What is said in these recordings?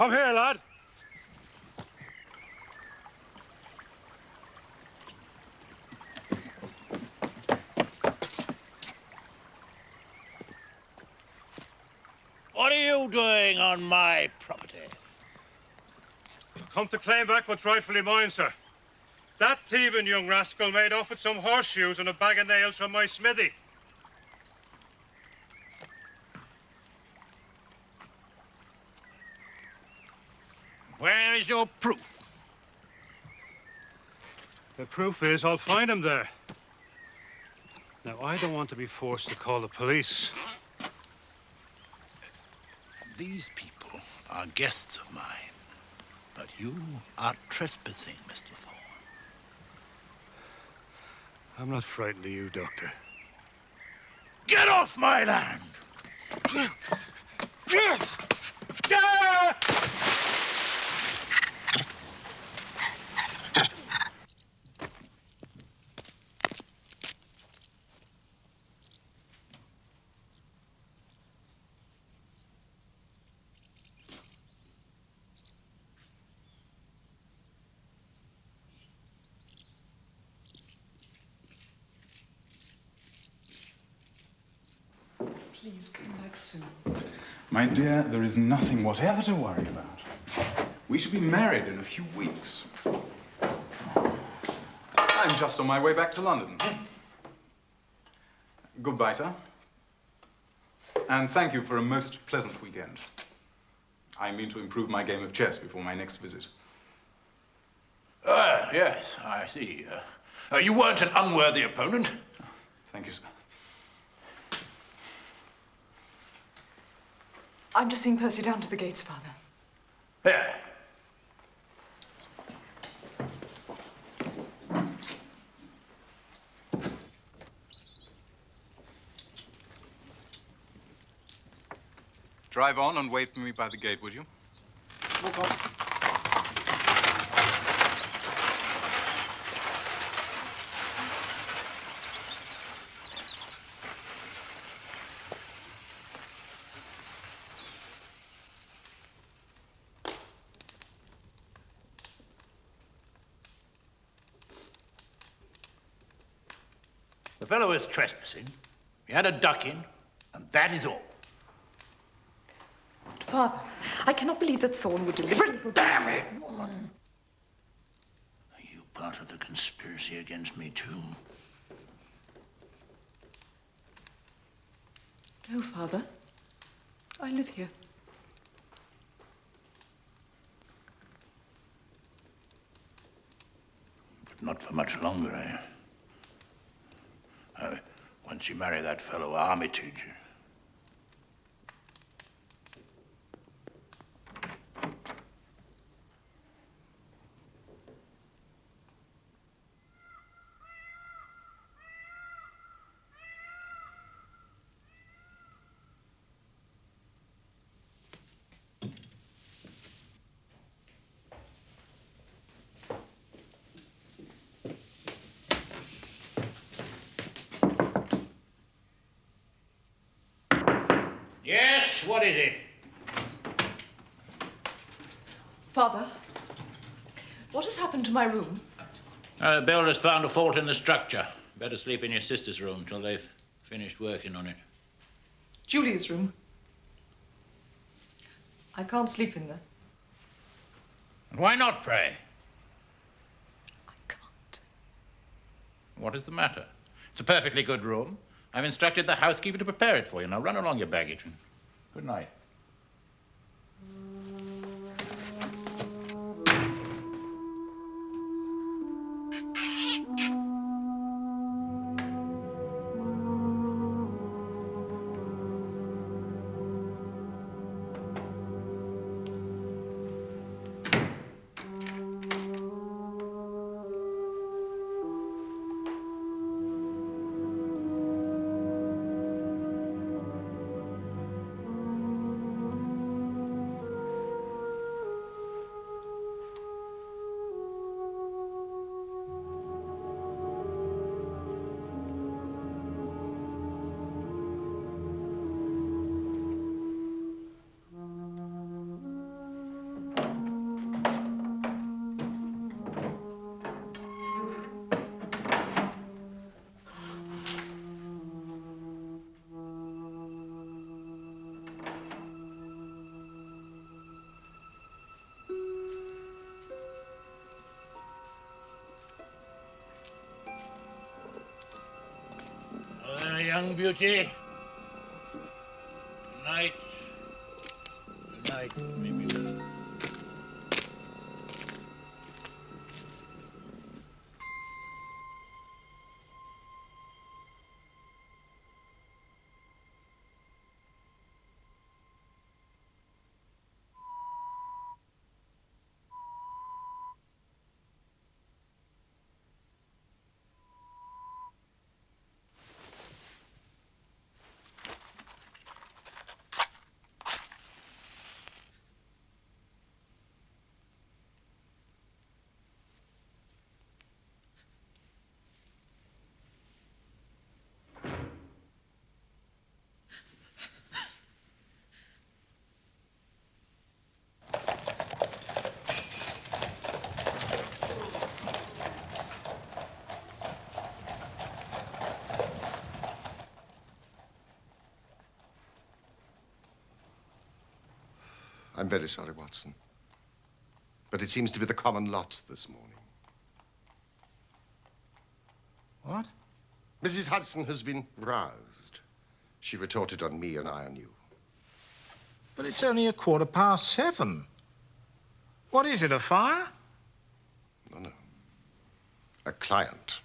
Come here, lad. What are you doing on my property? Come to claim back what's rightfully mine, sir. That thieving young rascal made off with some horseshoes and a bag of nails from my smithy. Where is your proof? The proof is I'll find him there. Now, I don't want to be forced to call the police. These people are guests of mine, but you are trespassing, Mr. Thorne. I'm not frightened of you, Doctor. Get off my land! Please come back soon. My dear, there is nothing whatever to worry about. We shall be married in a few weeks. I'm just on my way back to London. Goodbye, sir. And thank you for a most pleasant weekend. I mean to improve my game of chess before my next visit. Yes, I see. You weren't an unworthy opponent. Thank you, sir. I'm just seeing Percy down to the gates, Father. Here. Drive on and wait for me by the gate, would you? Walk on. The fellow is trespassing. He had a ducking, and that is all. Father, I cannot believe that Thorne would deliberately... Damn it, woman! Are you part of the conspiracy against me, too? No, Father. I live here. But not for much longer, eh? Once you marry that fellow Armitage. Yes, what is it? Father, what has happened to my room? The builder's found a fault in the structure. Better sleep in your sister's room till they've finished working on it. Julia's room. I can't sleep in there. And why not, pray? I can't. What is the matter? It's a perfectly good room. I've instructed the housekeeper to prepare it for you. Now run along your baggage. Good night. my young beauty. Tonight. Tonight, maybe. I'm very sorry, Watson. But it seems to be the common lot this morning. What? Mrs. Hudson has been roused. She retorted on me and I on you. But it's only 7:15. What is it, a fire? No. A client.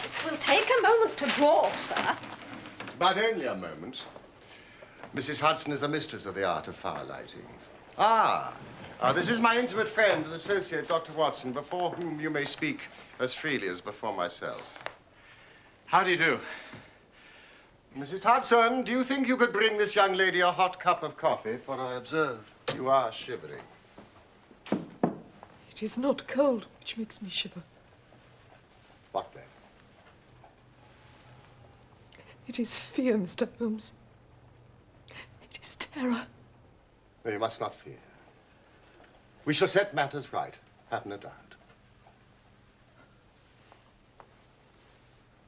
This will take a moment to draw, sir. But only a moment. Mrs. Hudson is a mistress of the art of fire lighting. This is my intimate friend and associate, Dr. Watson, before whom you may speak as freely as before myself. How do you do? Mrs. Hudson, do you think you could bring this young lady a hot cup of coffee? For I observe you are shivering. It is not cold which makes me shiver. What then? It is fear, Mr. Holmes. It is terror. No, you must not fear. We shall set matters right, have no doubt.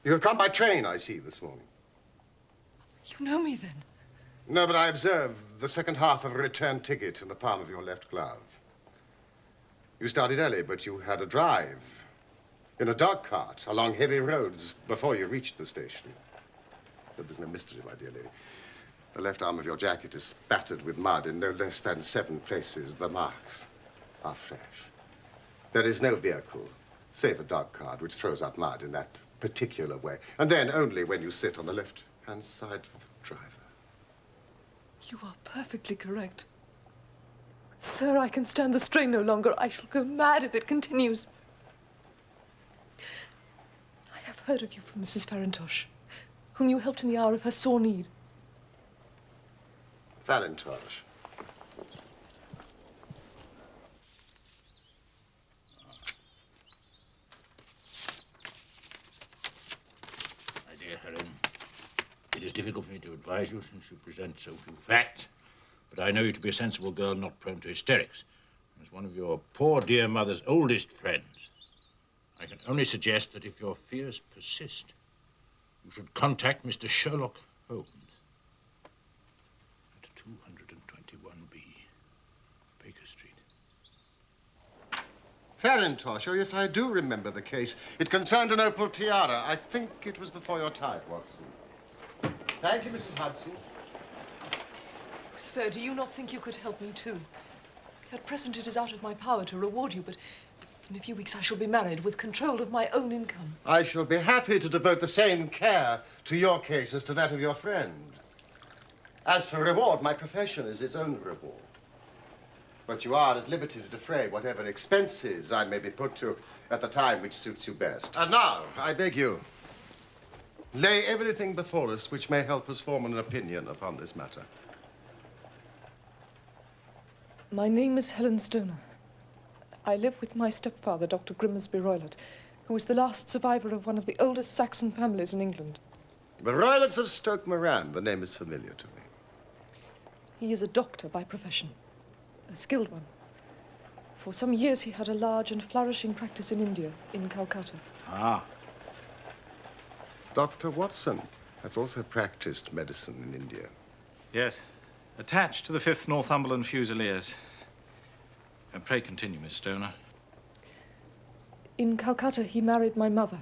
You have come by train, I see, this morning. You know me, then? No, but I observe the second half of a return ticket in the palm of your left glove. You started early, but you had a drive in a dog cart along heavy roads before you reached the station. But there's no mystery, my dear lady. The left arm of your jacket is spattered with mud in no less than 7 places. The marks are fresh. There is no vehicle, save a dog cart, which throws up mud in that particular way. And then only when you sit on the left-hand side of the driver. You are perfectly correct. Sir, I can stand the strain no longer. I shall go mad if it continues. I have heard of you from Mrs. Farintosh, whom you helped in the hour of her sore need. Farintosh. My dear Helen, it is difficult for me to advise you since you present so few facts, but I know you to be a sensible girl not prone to hysterics. As one of your poor dear mother's oldest friends, I can only suggest that if your fears persist, you should contact Mr. Sherlock Holmes at 221B, Baker Street. Farintosh, oh yes, I do remember the case. It concerned an opal tiara. I think it was before your time, Watson. Thank you, Mrs. Hudson. Sir, do you not think you could help me too? At present it is out of my power to reward you, but in a few weeks I shall be married with control of my own income. I shall be happy to devote the same care to your case as to that of your friend. As for reward, my profession is its own reward. But you are at liberty to defray whatever expenses I may be put to at the time which suits you best. And now, I beg you, lay everything before us which may help us form an opinion upon this matter. My name is Helen Stoner. I live with my stepfather, Dr. Grimsby Roylott, who is the last survivor of one of the oldest Saxon families in England. The Roylotts of Stoke Moran, the name is familiar to me. He is a doctor by profession, a skilled one. For some years he had a large and flourishing practice in India, in Calcutta. Ah. Dr. Watson has also practiced medicine in India. Yes. Attached to the 5th Northumberland Fusiliers. And pray continue, Miss Stoner. In Calcutta, he married my mother.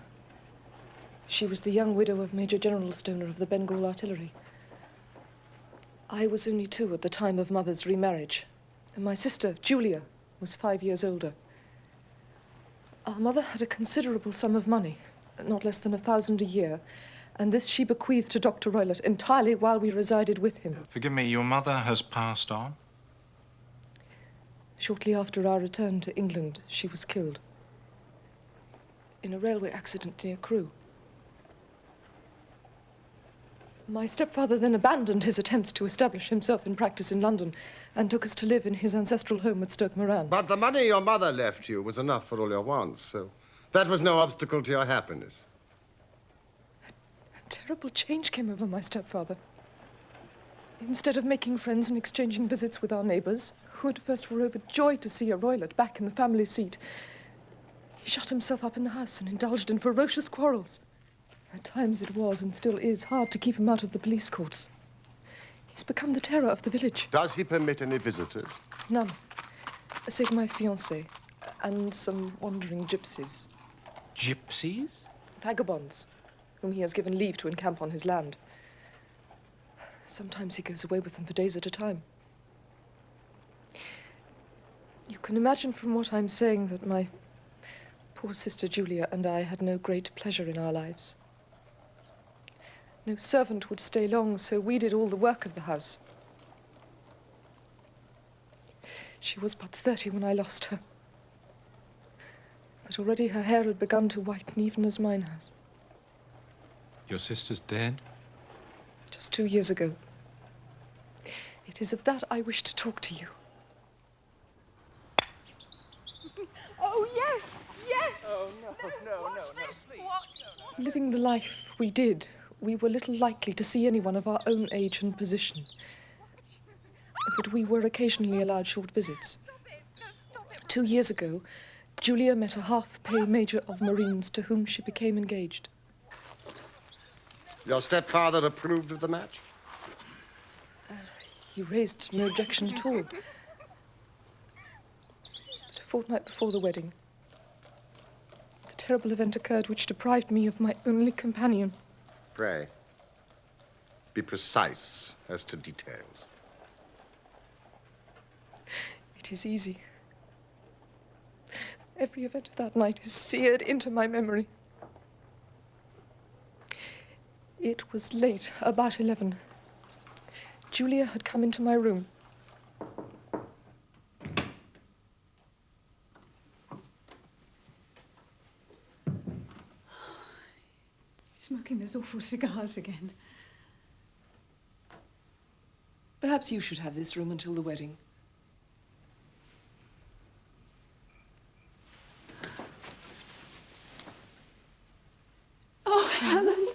She was the young widow of Major General Stoner of the Bengal Artillery. I was only 2 at the time of Mother's remarriage, and my sister, Julia, was 5 years older. Our mother had a considerable sum of money, not less than 1,000 a year, and this she bequeathed to Dr. Roylott entirely while we resided with him. Forgive me, your mother has passed on? Shortly after our return to England, she was killed in a railway accident near Crewe. My stepfather then abandoned his attempts to establish himself in practice in London and took us to live in his ancestral home at Stoke Moran. But the money your mother left you was enough for all your wants, so that was no obstacle to your happiness. A terrible change came over my stepfather. Instead of making friends and exchanging visits with our neighbours, who at first were overjoyed to see a Roylott back in the family seat, he shut himself up in the house and indulged in ferocious quarrels. At times it was, and still is, hard to keep him out of the police courts. He's become the terror of the village. Does he permit any visitors? None. Save my fiancée and some wandering gypsies. Gypsies? Vagabonds, whom he has given leave to encamp on his land. Sometimes he goes away with them for days at a time. You can imagine from what I'm saying that my poor sister Julia and I had no great pleasure in our lives. No servant would stay long, so we did all the work of the house. She was but 30 when I lost her. But already her hair had begun to whiten, even as mine has. Your sister's dead? Just 2 years ago. It is of that I wish to talk to you. Oh, yes, yes. Oh, no, What's this? What? Living the life we did, we were little likely to see anyone of our own age and position. But we were occasionally allowed short visits. 2 years ago, Julia met a half-pay major of Marines to whom she became engaged. Your stepfather approved of the match? He raised no objection at all. But a fortnight before the wedding, the terrible event occurred which deprived me of my only companion. Pray, be precise as to details. It is easy. Every event of that night is seared into my memory. It was late, about 11. Julia had come into my room. Smoking those awful cigars again. Perhaps you should have this room until the wedding. Oh, Helen.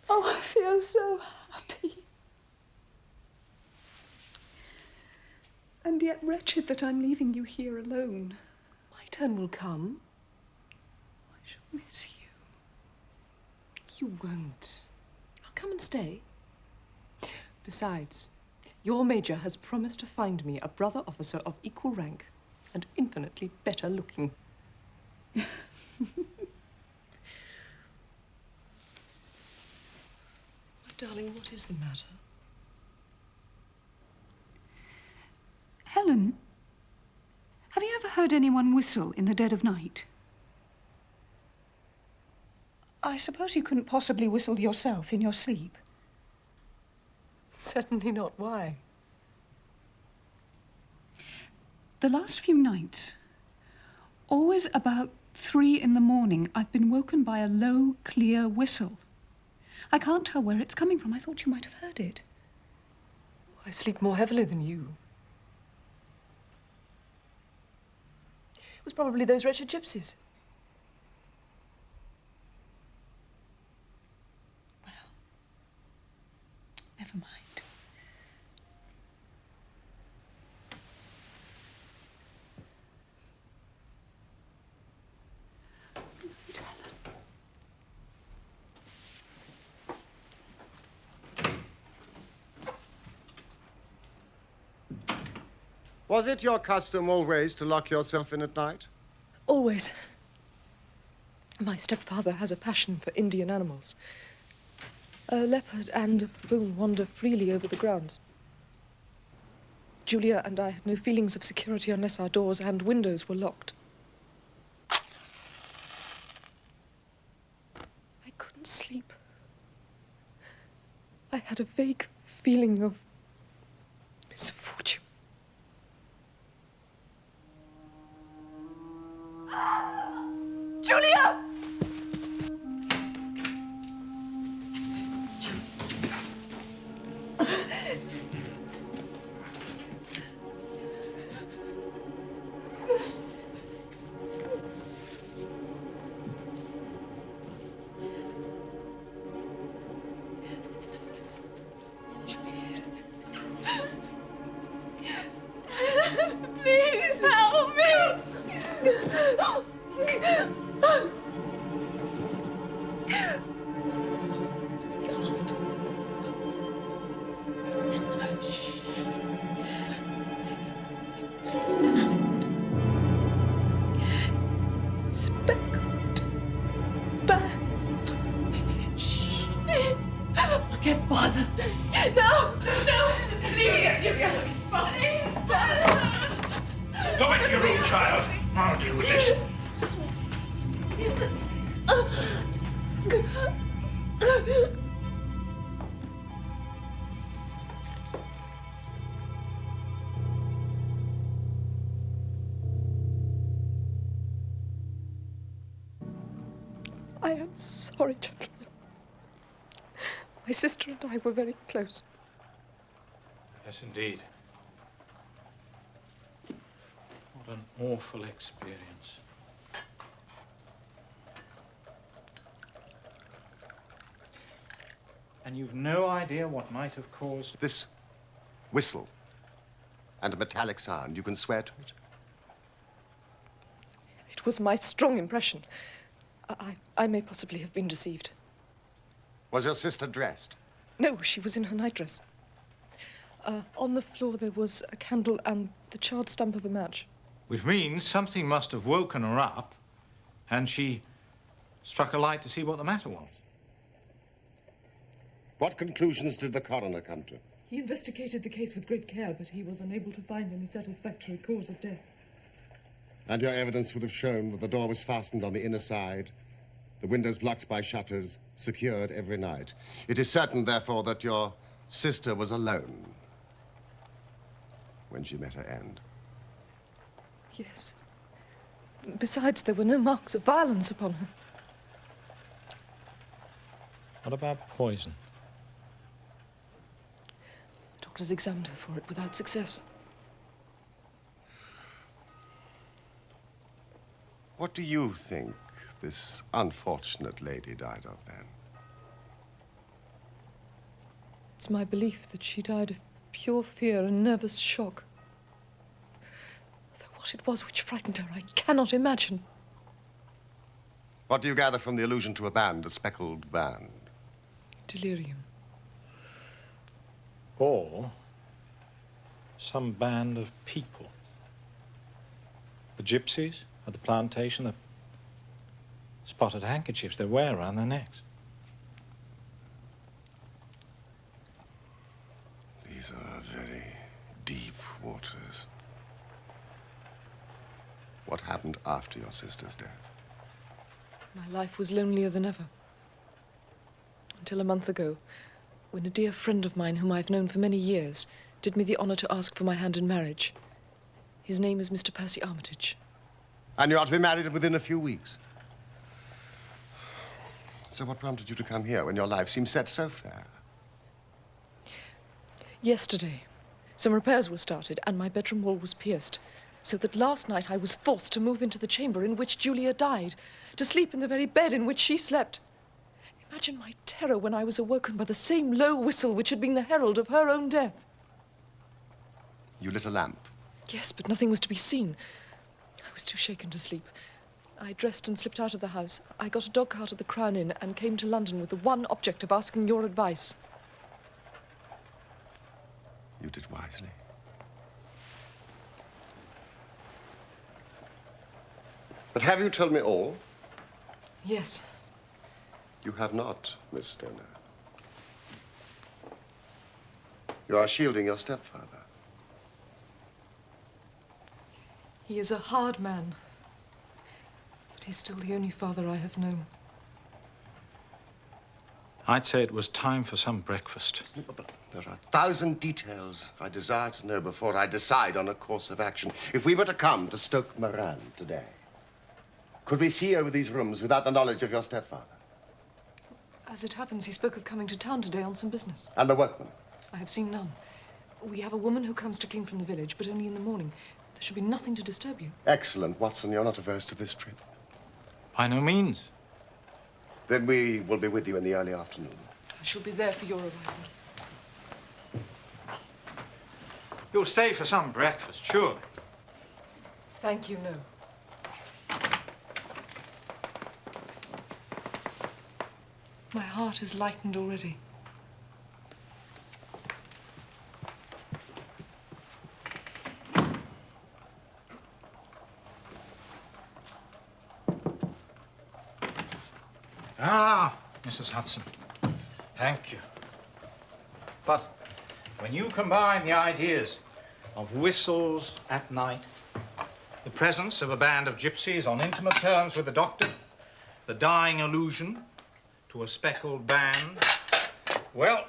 Oh, I feel so happy. And yet wretched that I'm leaving you here alone. My turn will come. I shall miss you. You won't. I'll come and stay. Besides, your major has promised to find me a brother officer of equal rank and infinitely better looking. My darling, what is the matter? Helen, have you ever heard anyone whistle in the dead of night? I suppose you couldn't possibly whistle yourself in your sleep. Certainly not. Why? The last few nights, always about 3 in the morning, I've been woken by a low, clear whistle. I can't tell where it's coming from. I thought you might have heard it. I sleep more heavily than you. It was probably those wretched gypsies. Well, never mind. Was it your custom always to lock yourself in at night? Always. My stepfather has a passion for Indian animals. A leopard and a baboon wander freely over the grounds. Julia and I had no feelings of security unless our doors and windows were locked. I couldn't sleep. I had a vague feeling of misfortune. Julia! Please help me. Speckled. Band. Get father. No, no, please, Julia. Please, Go back to your room, child. I'll deal with this. I am sorry, gentlemen. My sister and I were very close. Yes, indeed. What an awful experience. And you've no idea what might have caused... This whistle and a metallic sound, you can swear to it? It was my strong impression. I may possibly have been deceived. Was your sister dressed? No, she was in her nightdress. On the floor there was a candle and the charred stump of a match. Which means something must have woken her up, and she struck a light to see what the matter was. What conclusions did the coroner come to? He investigated the case with great care, but he was unable to find any satisfactory cause of death. And your evidence would have shown that the door was fastened on the inner side, the windows blocked by shutters, secured every night. It is certain, therefore, that your sister was alone when she met her end. Yes. Besides, there were no marks of violence upon her. What about poison? The doctors examined her for it without success. What do you think this unfortunate lady died of, then? It's my belief that she died of pure fear and nervous shock. Though what it was which frightened her, I cannot imagine. What do you gather from the allusion to a band, a speckled band? Delirium. Or some band of people. The gypsies at the plantation, the spotted handkerchiefs they wear around their necks. These are very deep waters. What happened after your sister's death? My life was lonelier than ever. Until a month ago, when a dear friend of mine, whom I've known for many years, did me the honor to ask for my hand in marriage. His name is Mr. Percy Armitage. And you are to be married within a few weeks. So what prompted you to come here when your life seemed set so fair? Yesterday, some repairs were started and my bedroom wall was pierced, so that last night I was forced to move into the chamber in which Julia died, to sleep in the very bed in which she slept. Imagine my terror when I was awoken by the same low whistle which had been the herald of her own death. You lit a lamp. Yes, but nothing was to be seen. I was too shaken to sleep. I dressed and slipped out of the house. I got a dog cart at the Crown Inn and came to London with the one object of asking your advice. You did wisely. But have you told me all? Yes. You have not, Miss Stoner. You are shielding your stepfather. He is a hard man, but he's still the only father I have known. I'd say it was time for some breakfast. But there are 1,000 details I desire to know before I decide on a course of action. If we were to come to Stoke Moran today, could we see over these rooms without the knowledge of your stepfather? As it happens, he spoke of coming to town today on some business. And the workmen? I have seen none. We have a woman who comes to clean from the village, but only in the morning. There should be nothing to disturb you. Excellent, Watson. You're not averse to this trip. By no means. Then we will be with you in the early afternoon. I shall be there for your arrival. You'll stay for some breakfast, surely. Thank you, no. My heart is lightened already. Ah, Mrs. Hudson. Thank you. But when you combine the ideas of whistles at night, the presence of a band of gypsies on intimate terms with the doctor, the dying allusion to a speckled band, well,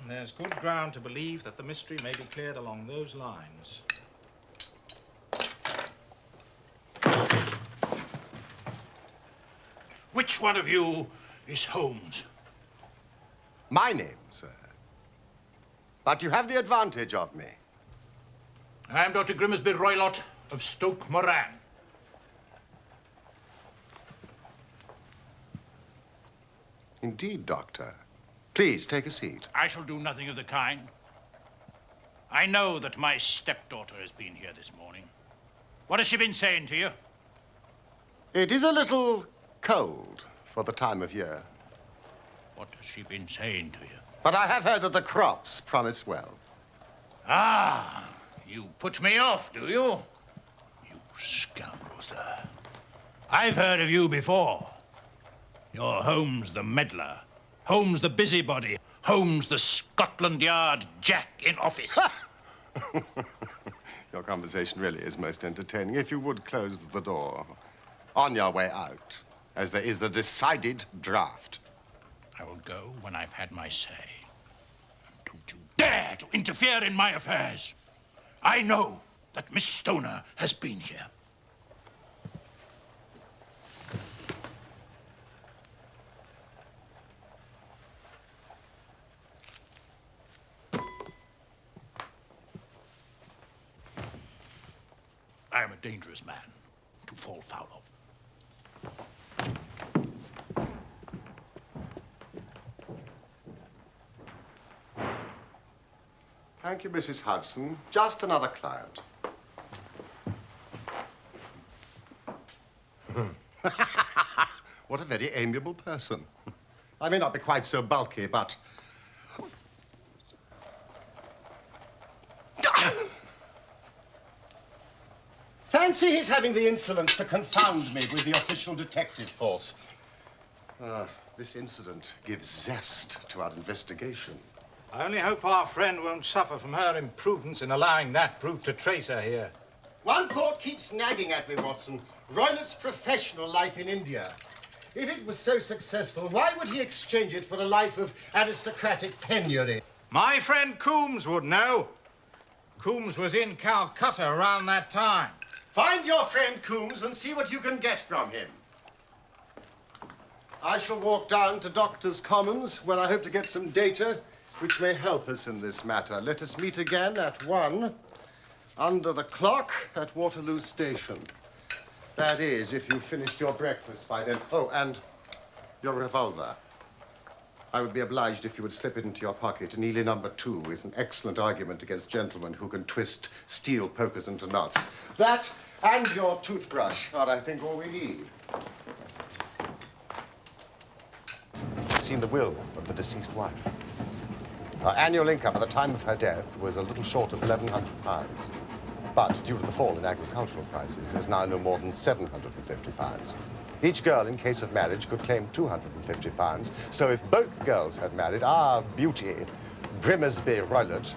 there's good ground to believe that the mystery may be cleared along those lines. Which one of you is Holmes? My name, sir. But you have the advantage of me. I am Dr. Grimsby Roylott of Stoke Moran. Indeed, Doctor. Please, take a seat. I shall do nothing of the kind. I know that my stepdaughter has been here this morning. What has she been saying to you? It is a little cold for the time of year. What has she been saying to you? But I have heard that the crops promise well. Ah, you put me off, do you? You scoundrel, sir. I've heard of you before. You're Holmes the meddler, Holmes the busybody, Holmes the Scotland Yard Jack in office. Your conversation really is most entertaining. If you would close the door on your way out, as there is a decided draft. I will go when I've had my say. And don't you dare to interfere in my affairs. I know that Miss Stoner has been here. I am a dangerous man to fall foul of. Thank you, Mrs. Hudson. Just another client. What a very amiable person. I may not be quite so bulky, but... Fancy his having the insolence to confound me with the official detective force. This incident gives zest to our investigation. I only hope our friend won't suffer from her imprudence in allowing that brute to trace her here. One thought keeps nagging at me, Watson. Roylott's professional life in India. If it was so successful, why would he exchange it for a life of aristocratic penury? My friend Coombs would know. Coombs was in Calcutta around that time. Find your friend Coombs and see what you can get from him. I shall walk down to Doctor's Commons, where I hope to get some data which may help us in this matter. Let us meet again at 1, under the clock at Waterloo Station. That is, if you've finished your breakfast by then. Oh, and your revolver. I would be obliged if you would slip it into your pocket. Neely number 2 is an excellent argument against gentlemen who can twist steel pokers into knots. That and your toothbrush are, I think, all we need. I've seen the will of the deceased wife. Her annual income at the time of her death was a little short of £1,100. But due to the fall in agricultural prices, it is now no more than £750. Each girl, in case of marriage, could claim £250. So if both girls had married, our beauty, Grimsby Roylott,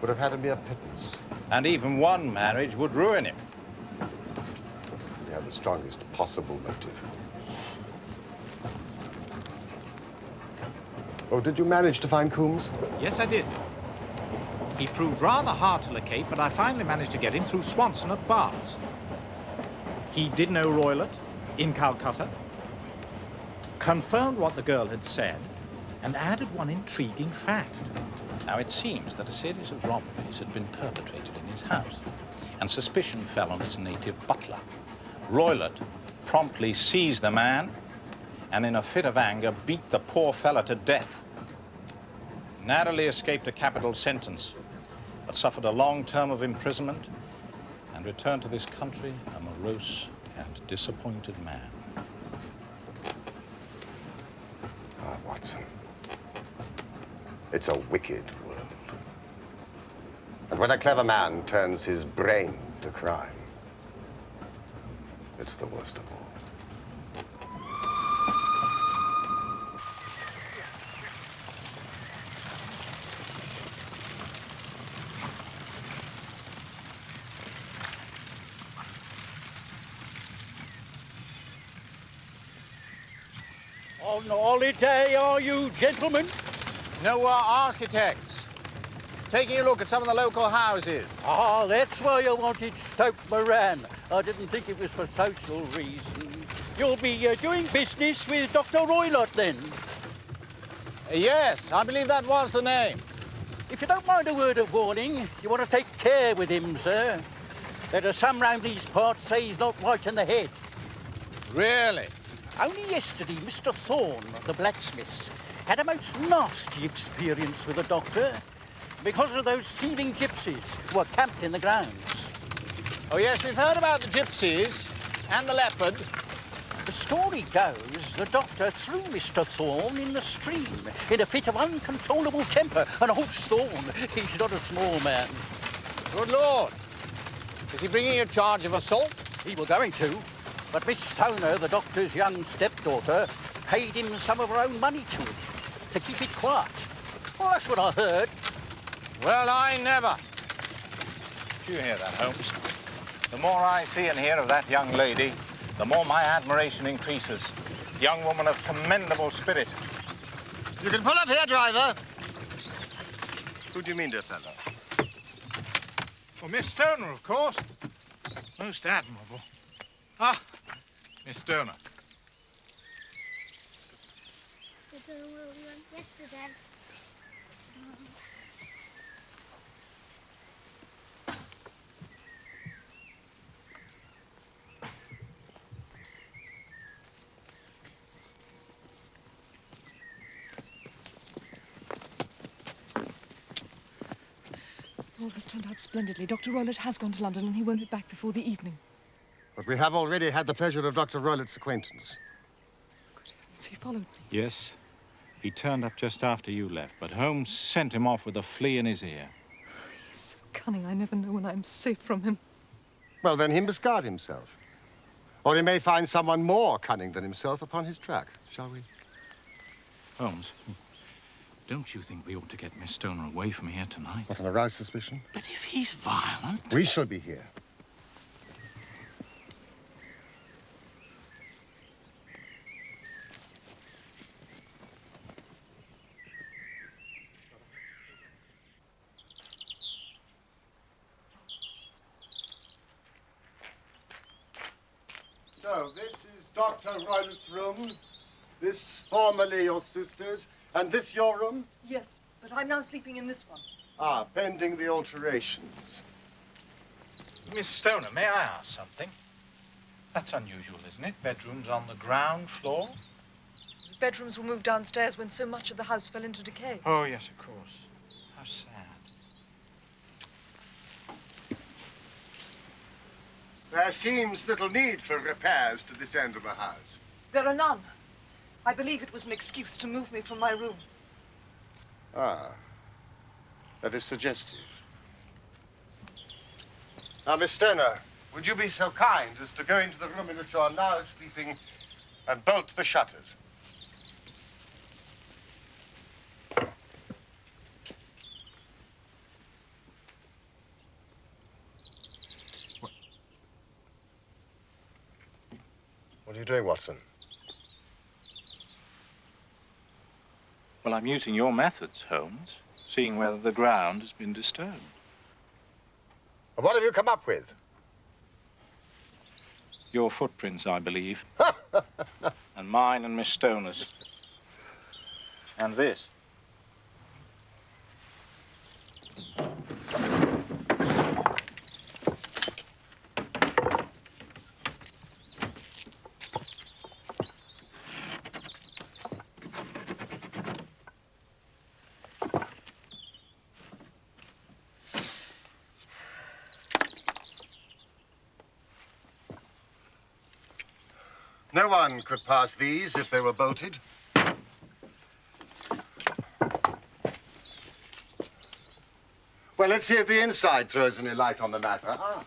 would have had a mere pittance. And even one marriage would ruin him. We had the strongest possible motive. Oh, did you manage to find Coombs? Yes, I did. He proved rather hard to locate, but I finally managed to get him through Swanson at Barnes. He did know Roylott in Calcutta, confirmed what the girl had said, and added one intriguing fact. Now, it seems that a series of robberies had been perpetrated in his house, and suspicion fell on his native butler. Roylott promptly seized the man, and in a fit of anger beat the poor fella to death. Narrowly escaped a capital sentence, but suffered a long term of imprisonment and returned to this country a morose and disappointed man. Ah, Watson. It's a wicked world. And when a clever man turns his brain to crime, it's the worst of all. On holiday, are you, gentlemen? No, we're architects. Taking a look at some of the local houses. Ah, that's why I wanted Stoke Moran. I didn't think it was for social reasons. You'll be doing business with Dr. Roylott, then? Yes, I believe that was the name. If you don't mind a word of warning, you want to take care with him, sir. There are some round these parts say he's not right in the head. Really? Only yesterday, Mr. Thorne, the blacksmith, had a most nasty experience with the doctor because of those thieving gypsies who were camped in the grounds. Oh, yes, we've heard about the gypsies and the leopard. The story goes the doctor threw Mr. Thorne in the stream in a fit of uncontrollable temper. And old Thorne, he's not a small man. Good Lord. Is he bringing a charge of assault? He was going to, but Miss Stoner, the doctor's young stepdaughter, paid him some of her own money to keep it quiet. Well, that's what I heard. Well, I never. Do you hear that, Holmes? The more I see and hear of that young lady, the more my admiration increases. Young woman of commendable spirit. You can pull up here, driver. Who do you mean, dear fellow? Well, Miss Stoner, of course. Most admirable. Ah, Miss Stoner. I don't know where we went yesterday. All has turned out splendidly. Dr. Roylott has gone to London and he won't be back before the evening. But we have already had the pleasure of Dr. Roylott's acquaintance. Good heavens, he followed me. Yes, he turned up just after you left, but Holmes sent him off with a flea in his ear. He's so cunning, I never know when I'm safe from him. Well, then he must guard himself. Or he may find someone more cunning than himself upon his track. Shall we? Holmes, don't you think we ought to get Miss Stoner away from here tonight? Not an aroused suspicion? But if he's violent... We shall be here. So, this is Dr. Roylott's room. This formerly your sister's. And this your room? Yes, but I'm now sleeping in this one. Ah, pending the alterations. Miss Stoner, may I ask something? That's unusual, isn't it? Bedrooms on the ground floor? The bedrooms were moved downstairs when so much of the house fell into decay. Oh, yes, of course. How sad. There seems little need for repairs to this end of the house. There are none. I believe it was an excuse to move me from my room. Ah, that is suggestive. Now, Miss Stoner, would you be so kind as to go into the room in which you are now sleeping and bolt the shutters. What are you doing, Watson? Well, I'm using your methods, Holmes, seeing whether the ground has been disturbed. And what have you come up with? Your footprints, I believe. And mine and Miss Stoner's. And this. No one could pass these if they were bolted. Well, let's see if the inside throws any light on the matter. Ah.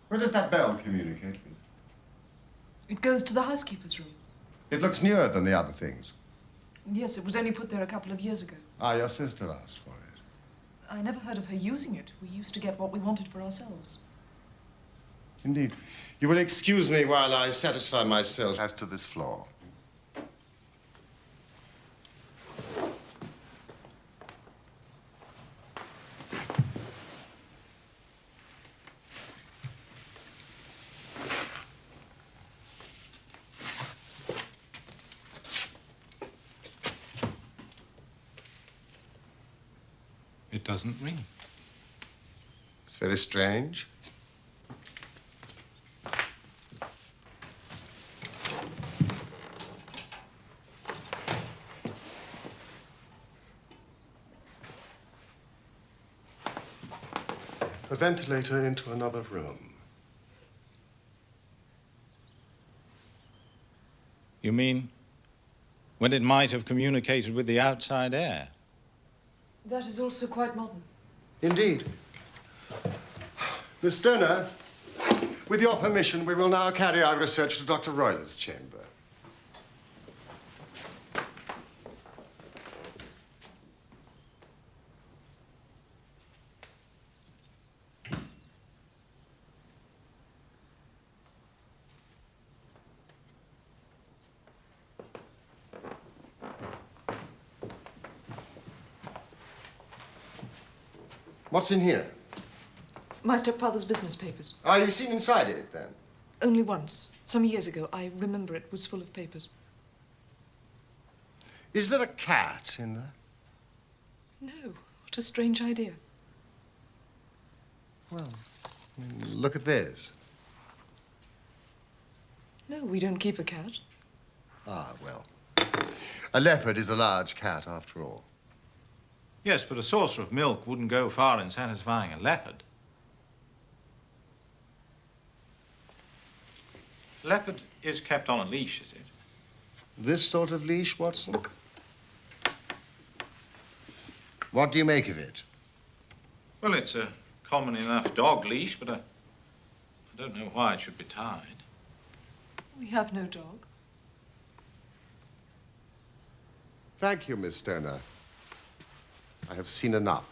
Where does that bell communicate with? It goes to the housekeeper's room. It looks newer than the other things. Yes, it was only put there a couple of years ago. Ah, your sister asked for it. I never heard of her using it. We used to get what we wanted for ourselves. Indeed. You will excuse me while I satisfy myself as to this floor. It doesn't ring. It's very strange. A ventilator into another room. You mean when it might have communicated with the outside air? That is also quite modern. Indeed. Miss Stoner, with your permission, we will now carry our research to Dr. Royler's chamber. What's in here? My stepfather's business papers. Ah, you've seen inside it, then? Only once. Some years ago. I remember it was full of papers. Is there a cat in there? No. What a strange idea. Well, look at this. No, we don't keep a cat. Ah, well. A leopard is a large cat, after all. Yes, but a saucer of milk wouldn't go far in satisfying a leopard. Leopard is kept on a leash, is it? This sort of leash, Watson? What do you make of it? Well, it's a common enough dog leash, but I don't know why it should be tied. We have no dog. Thank you, Miss Stoner. I have seen enough.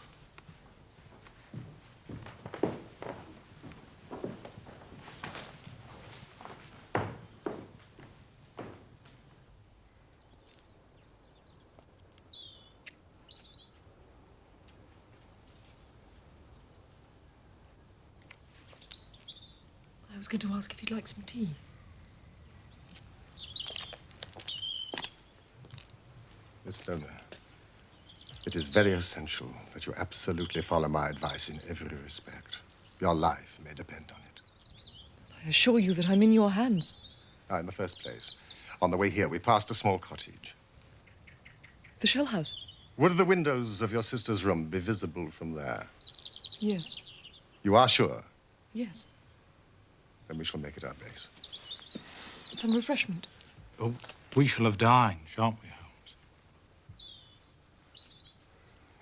I was going to ask if you'd like some tea. Miss Stoner, It is very essential that you absolutely follow my advice in every respect. Your life may depend on it. I assure you that I'm in your hands. Now, in the first place, on the way here, we passed a small cottage. The shell house? Would the windows of your sister's room be visible from there? Yes. You are sure? Yes. Then we shall make it our base. Some refreshment. Oh, we shall have dined, shan't we, Holmes?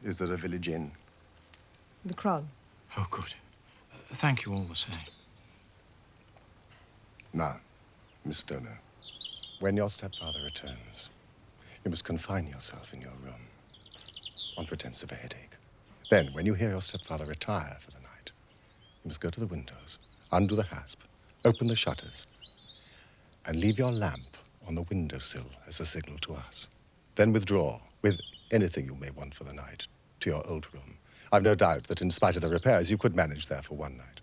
Is there a village inn? The Crown. Oh, good. Thank you all the same. Now, Miss Stoner, when your stepfather returns, you must confine yourself in your room on pretense of a headache. Then, when you hear your stepfather retire for the night, you must go to the windows, undo the hasp, open the shutters, and leave your lamp on the windowsill as a signal to us. Then withdraw with anything you may want for the night to your old room. I've no doubt that in spite of the repairs, you could manage there for one night.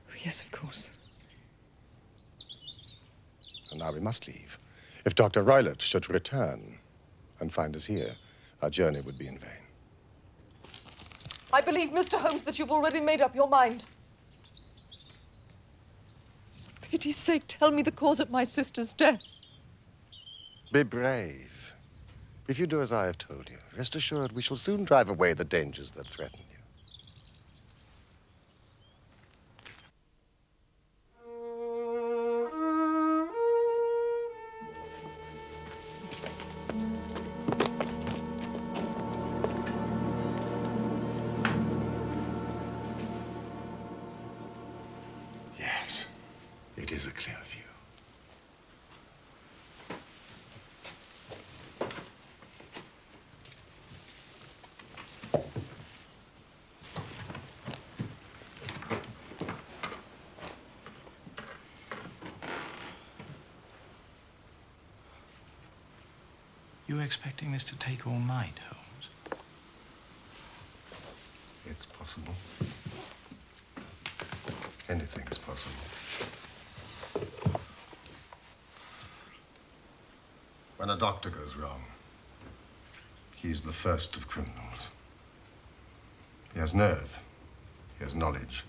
Oh, yes, of course. And now we must leave. If Dr. Roylott should return and find us here, our journey would be in vain. I believe, Mr. Holmes, that you've already made up your mind. For pity's sake, tell me the cause of my sister's death. Be brave. If you do as I have told you, rest assured we shall soon drive away the dangers that threaten you. Yes, it is a clear view. You expecting this to take all night, Holmes? It's possible. Anything's possible. When a doctor goes wrong, he's the first of criminals. He has nerve. He has knowledge.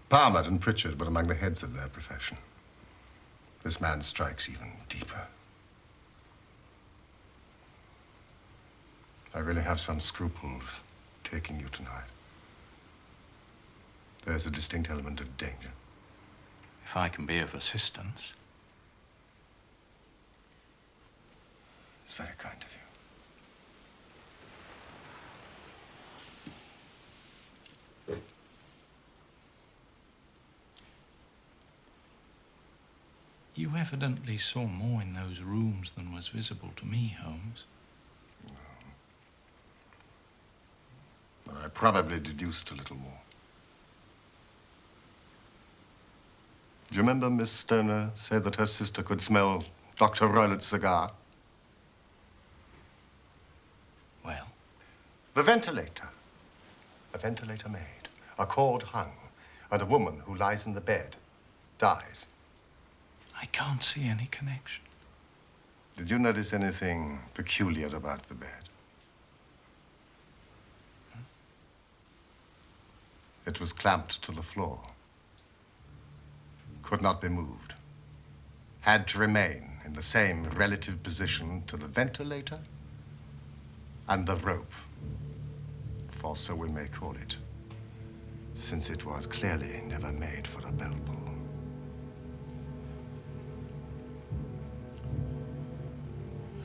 Palmer and Pritchard were among the heads of their profession. This man strikes even deeper. I really have some scruples taking you tonight. There's a distinct element of danger. If I can be of assistance. It's very kind of you. You evidently saw more in those rooms than was visible to me, Holmes. No. But I probably deduced a little more. Do you remember Miss Stoner said that her sister could smell Dr. Roylott's cigar? Well? The ventilator. A ventilator made, a cord hung, and a woman who lies in the bed dies. I can't see any connection. Did you notice anything peculiar about the bed? It was clamped to the floor. Could not be moved. Had to remain in the same relative position to the ventilator and the rope, for so we may call it, since it was clearly never made for a bell pull.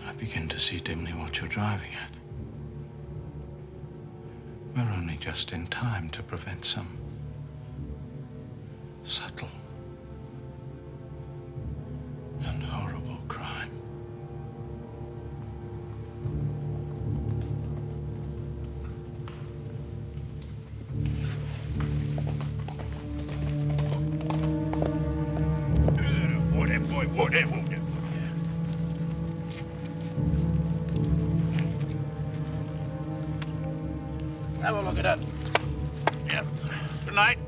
I begin to see dimly what you're driving at. We're only just in time to prevent some subtle and horrible crime. Have a look at that. Yep. Good night.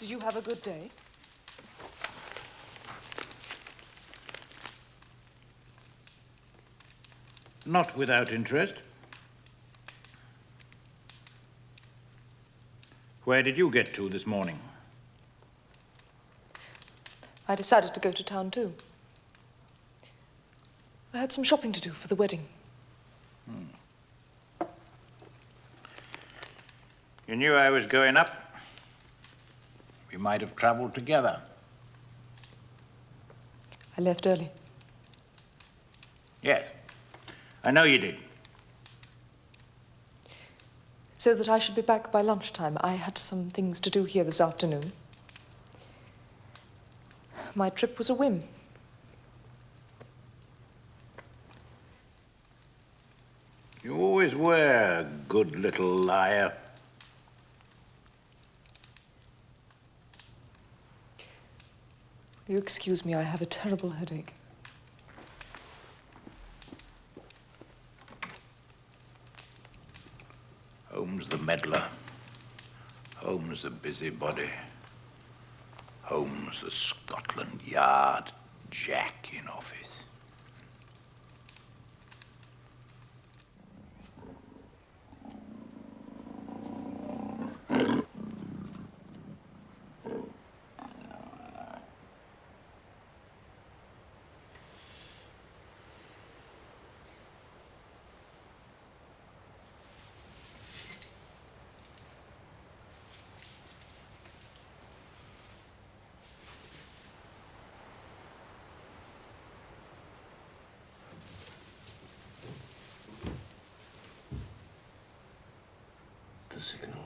Did you have a good day? Not without interest. Where did you get to this morning? I decided to go to town too. I had some shopping to do for the wedding. You knew I was going up. We might have traveled together. I left early. Yes, I know you did. So that I should be back by lunchtime. I had some things to do here this afternoon. My trip was a whim. You always were a good little liar. Will you excuse me? I have a terrible headache. Holmes the meddler. Holmes the busybody. Holmes the Scotland Yard Jack in office. The signal.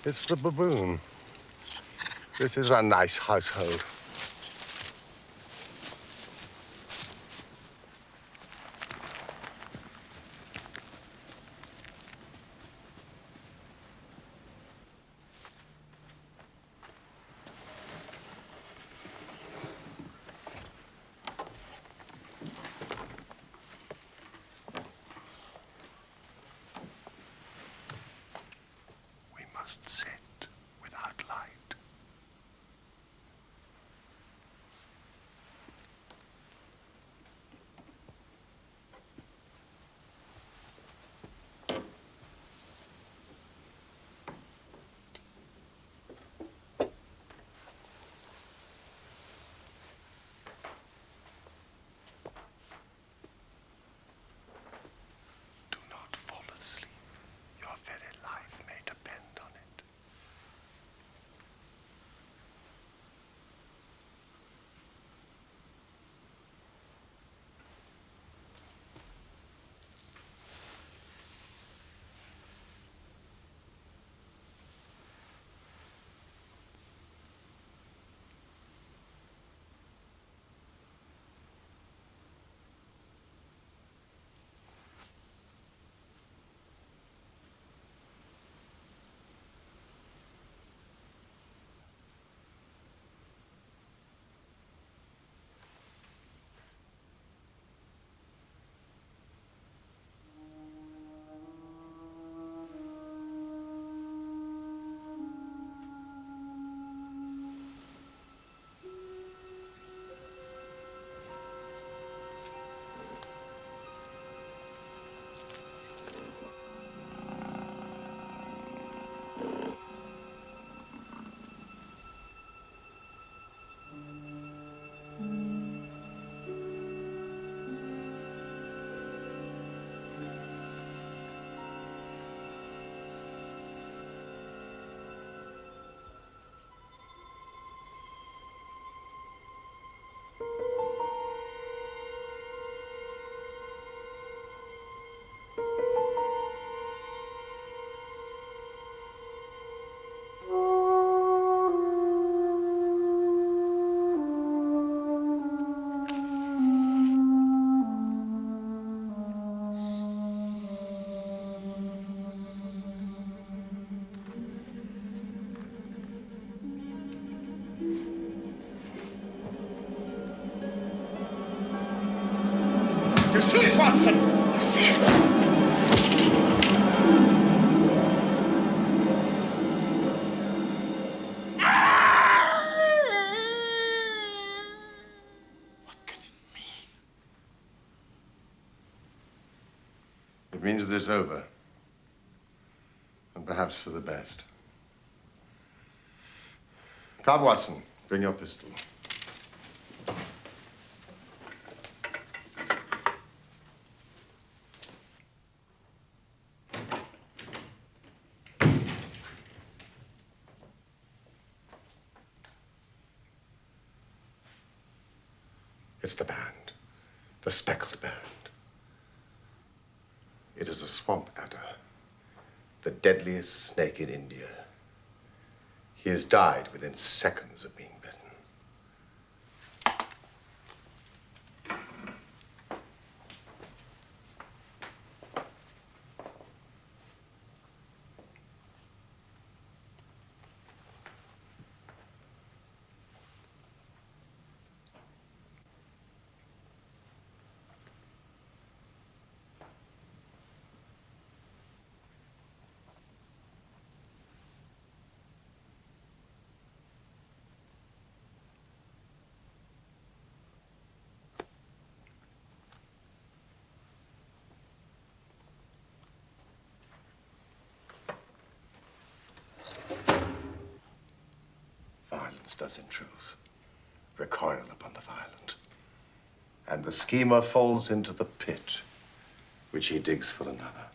It's the baboon. This is a nice household. We must sit without light. Do not fall asleep. Your very life may depend on it. You see it, Watson? You see it? It means that it's over. And perhaps for the best. Come, Watson, bring your pistol. It's the band. The Speckled band. It is a swamp adder. The deadliest snake in India. He has died within seconds of being bitten. Violence does, in truth, recoil upon the violent. And the schemer falls into the pit which he digs for another.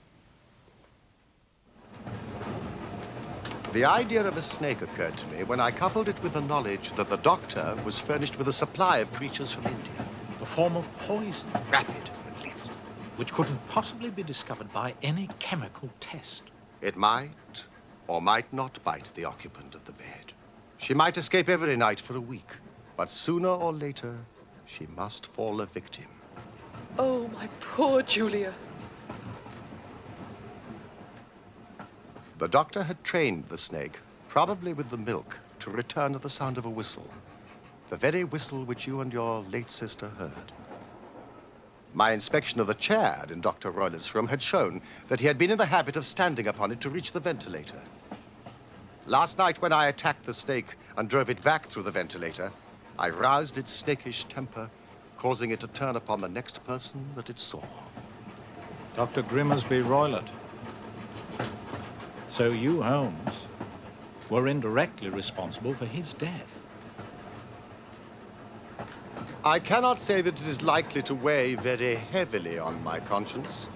The idea of a snake occurred to me when I coupled it with the knowledge that the doctor was furnished with a supply of creatures from India. A form of poison, Rapid and lethal. which couldn't possibly be discovered by any chemical test. It might or might not bite the occupant of the bed. She might escape every night for a week, but sooner or later, she must fall a victim. Oh, my poor Julia. The doctor had trained the snake, probably with the milk, to return at the sound of a whistle. The very whistle which you and your late sister heard. My inspection of the chair in Dr. Roylett's room had shown that he had been in the habit of standing upon it to reach the ventilator. Last night, when I attacked the snake and drove it back through the ventilator, I roused its snakish temper, causing it to turn upon the next person that it saw. Dr. Grimmersby Roylott. So you, Holmes, were indirectly responsible for his death. I cannot say that it is likely to weigh very heavily on my conscience.